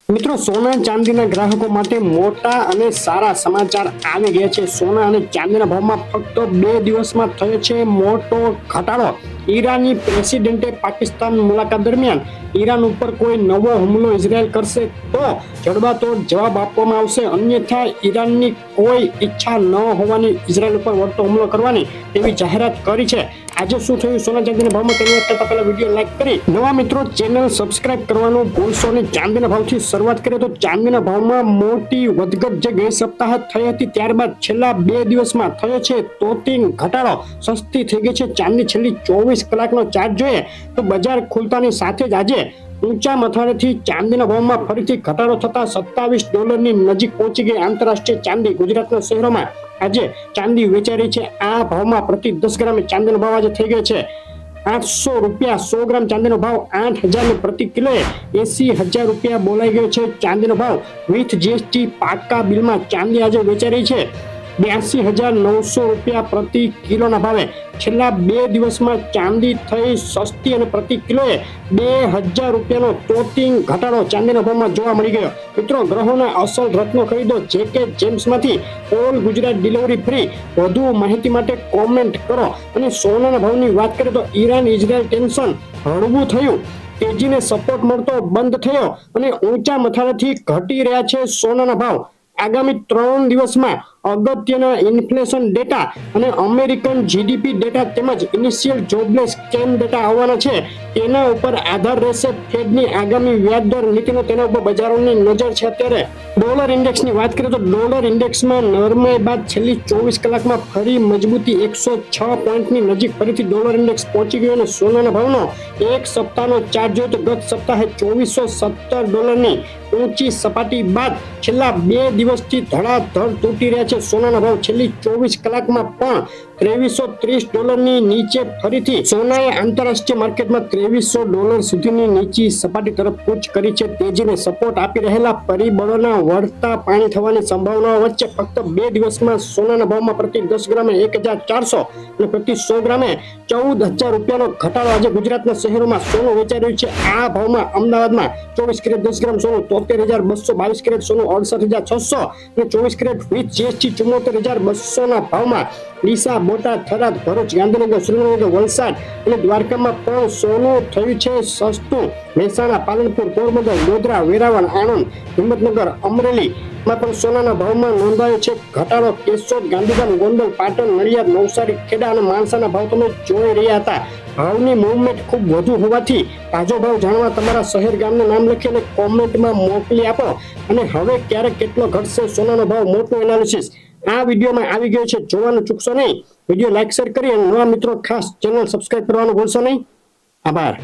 મિત્રો, સોના ચાંદીના ગ્રાહકો માટે મોટા અને સારા સમાચાર આવી ગયા છે. સોના અને ચાંદીના ભાવમાં ફક્ત 2 દિવસમાં થયો છે મોટો ઘટાડો. ઈરાની પ્રેસિડેન્ટે પાકિસ્તાન મુલાકાત દરમિયાન ઈરાન ઉપર કોઈ નવો હુમલો ઇઝરાયલ કરશે તો જડબાતોડ જવાબ આપવામાં આવશે, અન્યથા ઈરાનની કોઈ ઈચ્છા ન હોવાની ઇઝરાયલ ઉપર વળતો હુમલો કરવાની તેવી જાહેરાત કરી છે. આજે શું થયું સોના ચાંદીના ભાવમાં તેની વાત કરતા પહેલા વિડીયો લાઈક કરી નવા મિત્રો ચેનલ સબસ્ક્રાઇબ કરવાનું ભૂલશો નહીં. ચાંદીના ભાવથી શરૂઆત કરીએ તો ચાંદીના ભાવમાં મોટી વધઘટ જે ગઈ સપ્તાહે થઈ હતી ત્યારબાદ છેલ્લા 2 દિવસમાં થયો છે તોતિંગ ઘટાડો. સસ્તી થઈ ગઈ છે ચાંદી. છેલ્લી 24 કલાકનો ચાર્ટ જોઈએ તો બજાર ખુલતાની સાથે જ આજે ઊંચા મથાળેથી ચાંદીના ભાવમાં ફરીથી ઘટાડો થતા $27 નજીક પહોંચી ગઈ. આંતરરાષ્ટ્રીય ચાંદી ગુજરાતના શહેરોમાં આજે ચાંદી વેચાઈ રહી છે. આ ભાવમાં પ્રતિ 10 ગ્રામે ચાંદીનો ભાવ આજે થઈ ગયો છે ₹800. 100 ગ્રામ ચાંદીનો ભાવ 8,000 પ્રતિ કિલોએ 80,000 રૂપિયા બોલાઈ ગયો છે. ચાંદીનો ભાવ વિથ જીએસટી પાકા બિલમાં ચાંદી આજે વેચાઈ રહી છે ₹82,900 પ્રતિ કિલોના ભાવે. છેલ્લા 2 દિવસમાં ચાંદી થઈ સસ્તી અને પ્રતિ કિલોએ ₹2,000નો તોતિંગ ઘટાડો ચાંદીના ભાવમાં જોવા મળી ગયો. મિત્રો, ગ્રહોના અસલ રત્નો ખરીદો JK જેમ્સમાંથી ઓલ ગુજરાત ડિલિવરી ફ્રી. વધુ માહિતી માટે કોમેન્ટ કરો. અને સોનાના ભાવની વાત કરીએ તો ઈરાન ઇઝરાયલ ટેન્શન હળવું થયું, તેજીને સપોર્ટ મળતો બંધ થયો અને ઊંચા મથાળેથી ઘટી રહ્યા છે સોનાના ભાવ. આગામી 3 દિવસમાં અગત્યના ઇન્ફ્લેશન ડેટા અને અમેરિકન જીડીપી ડેટા તેમજ ઇનિશિયલ જોબલેસ ક્લેમ ડેટા આવવાના છે. તેના ઉપર આધાર રહેશે ફેડની આગામી વ્યાજદર નીતિનો. તેના ઉપર બજારોની નજર છે. અત્યારે ડોલર ઇન્ડેક્સની વાત કરીએ તો ડોલર ઇન્ડેક્સમાં નરમાઈ બાદ છેલ્લી 24 કલાકમાં ફરી મજબૂતી 106 પોઈન્ટની નજીક ફરીથી ડોલર ઇન્ડેક્સ પહોંચી ગયો. અને સોનાના ભાવનો એક સપ્તાહનો ચાર્ટ જોઈએ તો ગત સપ્તાહે $2,417 ઊંચી સપાટી બાદ છેલ્લા 2 દિવસથી ધડાધડ તૂટી રહ્યા છે. સોનાના ભાવ છેલ્લી 24 કલાકમાં પણ $2,330 નીચે ફરીથી સોનાએ આંતરરાષ્ટ્રીય માર્કેટમાં $2,300 સુધીની નીચી સપાટી તરફ કૂચ કરી છે. તેજીને સપોર્ટ આપી રહેલા પરિબળોના વળતા પાણી થવાની સંભાવનાઓ વચ્ચે ફક્ત 2 દિવસમાં સોનાના ભાવમાં પ્રતિ 10 ગ્રામે 1,400 અને પ્રતિ 100 ગ્રામે ₹14,000નો ઘટાડો આજે ગુજરાતના શહેરોમાં સોનું વેચાઈ રહ્યું છે. આ ભાવમાં અમદાવાદમાં 24 કેરેટ 10 ગ્રામ સોનું ₹73,222, કેરેટ સોનું ₹68,600 અને 24 કેરેટ વિથ જીએસટી ₹74,200 ના ભાવમાં ડીસા, બોટાદ, થરાદ, ભરૂચ, ગાંધીનગર, સુરેન્દ્રનગર, વલસાડ અને દ્વારકામાં પણ સોનું થયું છે સસ્તું. મહેસાણા, પાલનપુર, પોરબંદર, ગોધરા, વેરાવળ, આણંદ, હિંમતનગર, અમરેલી માં પણ સોનાના ભાવમાં નોંધાયો છે ઘટાડો. કેશોદ, ગાંધીધામ, ગોંડલ, પાટણ, નડિયાદ, નવસારી, ખેડા અને માણસાના ભાવ તમે જોઈ રહ્યા હતા. ભાવની મૂવમેન્ટ ખૂબ વધુ હોવાથી તાજો ભાવ જાણવા તમારા શહેર ગામનું નામ લખી અને કોમેન્ટમાં મોકલી આપો. અને હવે ક્યારે કેટલો ઘટશે સોનાનો ભાવ, મોટું એનાલિસિસ આ વિડીયોમાં આવી ગયો છે, જોવાનું ચૂકશો નહીં. વિડીયો લાઈક શેર કરી અને નવા મિત્રો ખાસ ચેનલ સબસ્ક્રાઇબ કરવાનું ભૂલશો નહીં. આભાર.